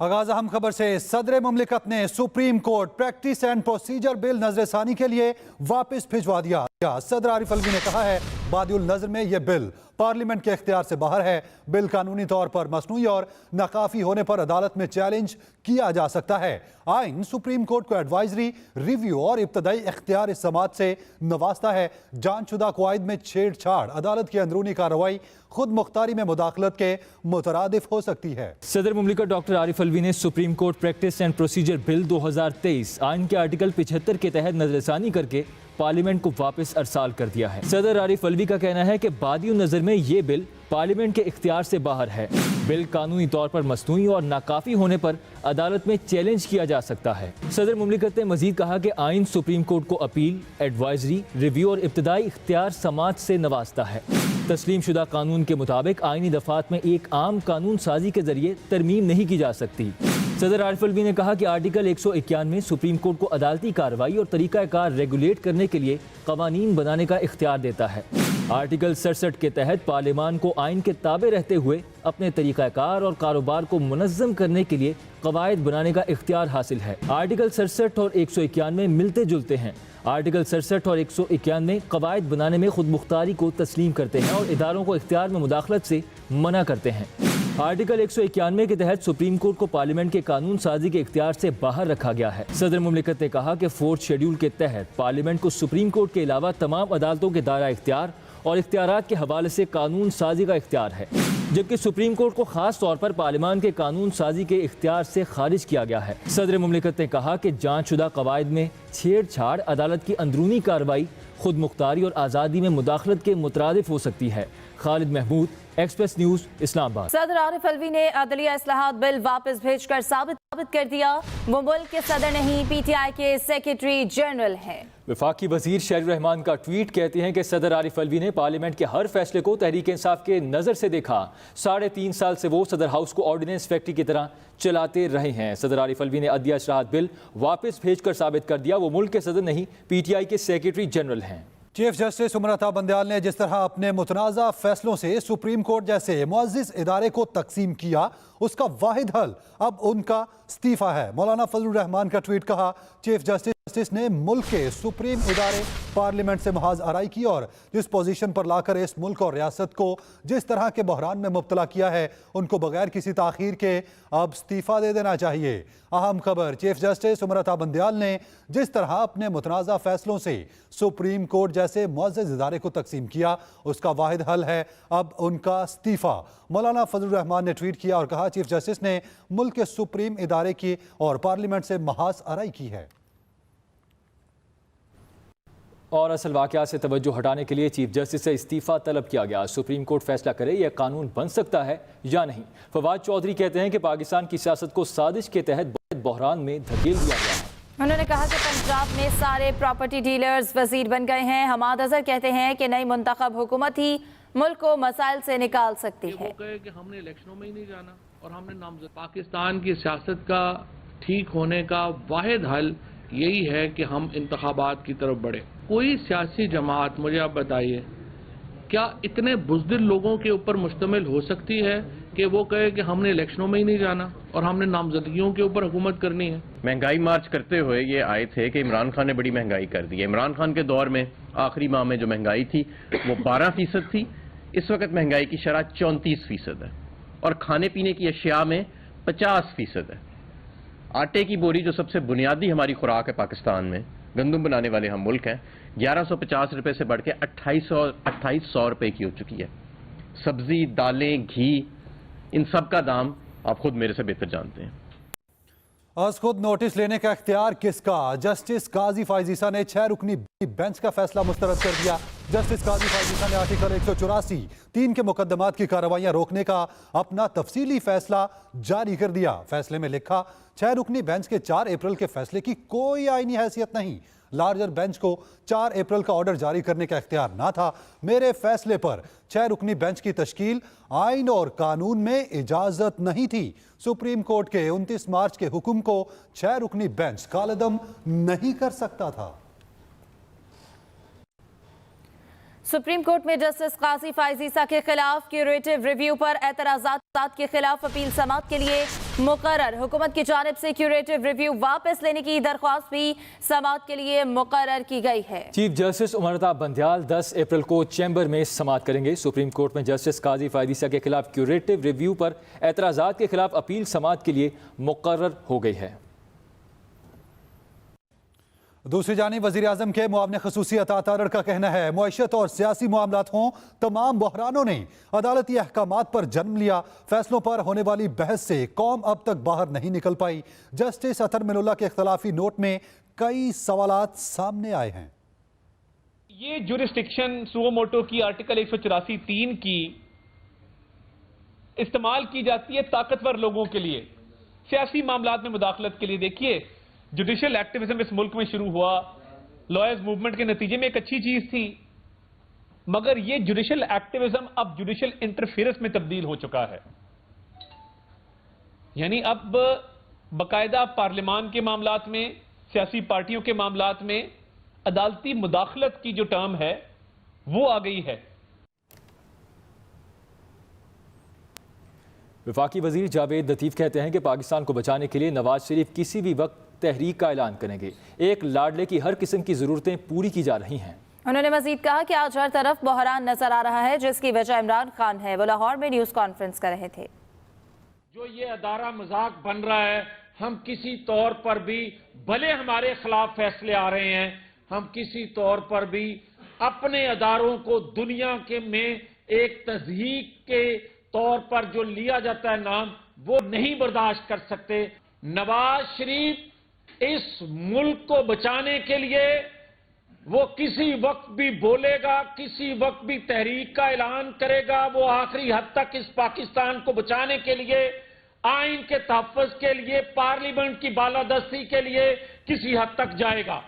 आगाज अहम खबर से सदर मुमलिकत ने supreme court practice and procedure bill नजरसानी के लिए वापस भिजवा दिया। सदर आरिफ अलवी ने कहा है बादिउल नजर में यह बिल पार्लियामेंट के इख्तियार से बाहर है। बिल कानूनी तौर पर मसनूई और नाकाफी होने पर अदालत में चैलेंज किया जा सकता है। आइन सुप्रीम कोर्ट को एडवाइजरी, रिव्यू और इब्तदाई इख्तियार इस समात से नवाजता है। जानशुदा कवायद में छेड़छाड़, अदालत की अंदरूनी कार्रवाई खुद मुख्तारी में मुदाखलत के मुतरादिफ हो सकती है। सदर मुमलिकत डॉक्टर आरिफ अलवी ने supreme court practice and procedure bill 2023 आइन के आर्टिकल 75 के तहत नजरसानी करके पार्लियामेंट को वापस अरसाल कर दिया है। सदर आरिफ अलवी का कहना है कि बादिउल नजर में ये बिल पार्लियामेंट के इख्तियार से बाहर है। बिल कानूनी तौर पर मसनूई और नाकाफी होने पर अदालत में चैलेंज किया जा सकता है। सदर मुमलिकत ने मजीद कहा कि आइन सुप्रीम कोर्ट को अपील, एडवाइजरी, रिव्यू और इब्तदाई इख्तियार समात से नवाजता है। तस्लीम शुदा कानून के मुताबिक आइनी दफात में एक आम कानून साजी के जरिए तरमीम नहीं की जा सकती। सदर आरिफ अलवी ने कहा कि आर्टिकल 151 सुप्रीम कोर्ट को अदालती कार्रवाई और तरीक़ाकार रेगुलेट करने के लिए कवानीन बनाने का इख्तियार देता है। आर्टिकल 67 के तहत पार्लियामान को आइन के ताबे रहते हुए अपने तरीक़ाकार और कारोबार को मुनज़्ज़म करने के लिए कवायद बनाने का इख्तियार हासिल है। आर्टिकल 67 और 191 मिलते जुलते हैं। आर्टिकल 67 और 191 कवायद बनाने में खुद मुख्तारी को तस्लीम करते हैं और इदारों को इख्तियार में मुदाखलत से मना करते हैं। आर्टिकल 191 के तहत सुप्रीम कोर्ट को पार्लियामेंट के कानून साजी के इख्तियार से बाहर रखा गया है। सदर मुमलिकत ने कहा कि 4th शेड्यूल के तहत पार्लियामेंट को सुप्रीम कोर्ट के अलावा तमाम अदालतों के दायरा इख्तियार और इख्तियारात के हवाले से कानून साजी का इख्तियार है, जबकि सुप्रीम कोर्ट को खास तौर पर पार्लियामान के कानून साजी के इख्तियार से खारिज किया गया है। सदर मुमलिकत ने कहा कि जांचशुदा कवायद में छेड़छाड़, अदालत की अंदरूनी कार्रवाई खुद मुख्तारी और आज़ादी में मुदाखलत के मुतरादिफ हो सकती है। Khalid Mahmood, Express News, Islamabad. सदर आरिफ अलवी ने अदलिया इस्लाहात बिल वापस भेजकर साबित कर दिया वो मुल्क के सदर नहीं, PTI के सेक्रेटरी जनरल हैं। वफाकी वजीर शहर रहमान का ट्वीट कहते हैं कि सदर आरिफ अलवी ने पार्लियामेंट के हर फैसले को तहरीक इंसाफ के नज़र से देखा। 3.5 साल से वो सदर हाउस को ऑर्डिनेंस फैक्ट्री की तरह चलाते रहे हैं। सदर आरिफ अलवी ने अदलिया इस्लाहात बिल वापस भेजकर साबित कर दिया वो मुल्क के सदर नहीं, PTI के सेक्रेटरी जनरल हैं। चीफ जस्टिस उमरता बंदयाल ने जिस तरह अपने मुतनाज़ा फैसलों से सुप्रीम कोर्ट जैसे मुअज़्ज़िज़ इदारे को तकसीम किया, उसका वाहिद हल अब उनका इस्तीफा है। मौलाना फजलुर रहमान का ट्वीट कहा, चीफ जस्टिस ने मुल्क के सुप्रीम इदारे पार्लियामेंट से महाज आराई की और जिस पोजीशन पर लाकर इस मुल्क और रियासत को जिस तरह के बहरान में मुब्तला किया है, उनको बगैर किसी ताख़ीर के अब इस्तीफा दे देना चाहिए। अहम खबर, चीफ जस्टिस उमरता बंदयाल ने जिस तरह अपने मुतनाज़ा फैसलों से सुप्रीम कोर्ट जैसे मुअज़्ज़िज़ इदारे को तकसीम किया, उसका वाहिद हल है अब उनका इस्तीफा। मौलाना फजलुर रहमान ने ट्वीट किया और कहा, चीफ जस्टिस ने मुल्क के सुप्रीम इदारे की और पार्लियामेंट से महाज आराई की है। और असल वाक़या से तवज्जो हटाने के लिए चीफ जस्टिस से इस्तीफ़ा तलब किया गया। सुप्रीम कोर्ट फैसला करे यह कानून बन सकता है या नहीं। फवाद चौधरी कहते हैं कि पाकिस्तान की सियासत को साजिश के तहत बहरान में धकेल दिया गया है। उन्होंने कहा कि पंजाब में सारे प्रॉपर्टी डीलर्स वजीर बन गए हैं। हमाद अजहर कहते हैं कि नई मुंतखब हुकूमत ही मुल्क को मसाइल से निकाल सकती है। वो कहे कि हमने इलेक्शनों में ही नहीं जाना और हमने नामजद। पाकिस्तान की सियासत का ठीक होने का वाहिद हल यही है कि हम इंतखाबात की तरफ बढ़े। कोई सियासी जमात, मुझे आप बताइए, क्या इतने बुज़दिल लोगों के ऊपर मुश्तमिल हो सकती है कि वो कहे कि हमने इलेक्शनों में ही नहीं जाना और हमने नामजदगियों के ऊपर हुकूमत करनी है। महंगाई मार्च करते हुए ये आए थे कि इमरान खान ने बड़ी महंगाई कर दी है। इमरान खान के दौर में आखिरी माह में जो महंगाई थी वो 12% थी। इस वक्त महंगाई की शरह 34% है और खाने पीने की अशिया में 50% है। आटे की बोरी जो सबसे बुनियादी हमारी खुराक है पाकिस्तान में, गंदम बनाने वाले हम मुल्क हैं, 1150 रुपए से बढ़ के 2800 रुपए की हो चुकी है। सब्जी, दालें, घी, इन सब का दाम आप खुद मेरे से बेहतर जानते हैं। आज खुद नोटिस लेने का इख्तियार किसका? जस्टिस काजी फाइज ईसा ने 6 रुकनी बेंच का फैसला मुस्तरद कर दिया। जस्टिस काजी फाइज ईसा ने आर्टिकल 184 3 के मुकदमात की कार्रवाइयां रोकने का अपना तफसीली फैसला जारी कर दिया। फैसले में लिखा, 6 रुकनी बेंच के 4 अप्रैल के फैसले की कोई आईनी हैसियत नहीं। लार्जर बेंच को 4 अप्रैल का ऑर्डर जारी करने का इख्तियार ना था। मेरे फैसले पर 6 रुकनी बेंच की तश्कील आइन और कानून में इजाजत नहीं थी। सुप्रीम कोर्ट के 29 मार्च के हुक्म को 6 रुकनी बेंच कालदम नहीं कर सकता था। सुप्रीम कोर्ट में जस्टिस काजी फाइज ईसा के खिलाफ क्यूरेटिव रिव्यू पर एतराजात के खिलाफ अपील समात के लिए मुकर्रर। हुकूमत की जानिब से क्यूरेटिव रिव्यू वापस लेने की दरख्वास्त भी समाअत के लिए मुकर्रर की गई है। चीफ जस्टिस उमर अता बंदयाल 10 अप्रैल को चैम्बर में समाअत करेंगे। सुप्रीम कोर्ट में जस्टिस काजी फायदीसा के खिलाफ क्यूरेटिव रिव्यू पर एतराज़ात के खिलाफ अपील समाअत के लिए मुकर्रर हो गई है। दूसरी जानिब वज़ीर आज़म के मुआविन ख़ुसूसी अता तारड़ का कहना है मुआशत और सियासी मामलात हों, तमाम बहरानों ने अदालती अहकामात पर जन्म लिया। फैसलों पर होने वाली बहस से कौम अब तक बाहर नहीं निकल पाई। जस्टिस अतर मिनुल्लाह के इख्तलाफी नोट में कई सवालात सामने आए हैं। ये जुरिस्डिक्शन सुओ मोटो की आर्टिकल 184(3) की इस्तेमाल की जाती है ताकतवर लोगों के लिए, सियासी मामलात में मुदाखलत के लिए। देखिए, जुडिशियल एक्टिविज्म इस मुल्क में शुरू हुआ लॉयर्स मूवमेंट के नतीजे में, एक अच्छी चीज थी, मगर ये जुडिशियल एक्टिविज्म अब जुडिशियल इंटरफेरेंस में तब्दील हो चुका है। यानी अब बाकायदा पार्लियामान के मामलात में, सियासी पार्टियों के मामलात में अदालती मुदाखलत की जो टर्म है वो आ गई है। वफाकी वजीर जावेद लतीफ कहते हैं कि पाकिस्तान को बचाने के लिए नवाज शरीफ किसी भी वक्त तहरीक का ऐलान करेंगे। एक लाडले की हर किस्म की जरूरतें पूरी की जा रही हैं। उन्होंने मजीद कहा कि आज हर तरफ बहरान नजर आ रहा है, जिसकी वजह इमरान खान है। वो लाहौर में न्यूज कॉन्फ्रेंस कर रहे थे। जो ये अदारा मजाक बन रहा है, हम किसी तौर पर भी, भले हमारे खिलाफ फैसले आ रहे हैं, हम किसी तौर पर भी अपने अदारों को दुनिया के में एक तज़हीक के तौर पर जो लिया जाता है नाम, वो नहीं बर्दाश्त कर सकते। नवाज शरीफ इस मुल्क को बचाने के लिए वो किसी वक्त भी बोलेगा, किसी वक्त भी तहरीक का ऐलान करेगा। वो आखिरी हद तक इस पाकिस्तान को बचाने के लिए, आइन के तहफ़्फ़ुज़ के लिए, पार्लियामेंट की बालादस्ती के लिए किसी हद तक जाएगा।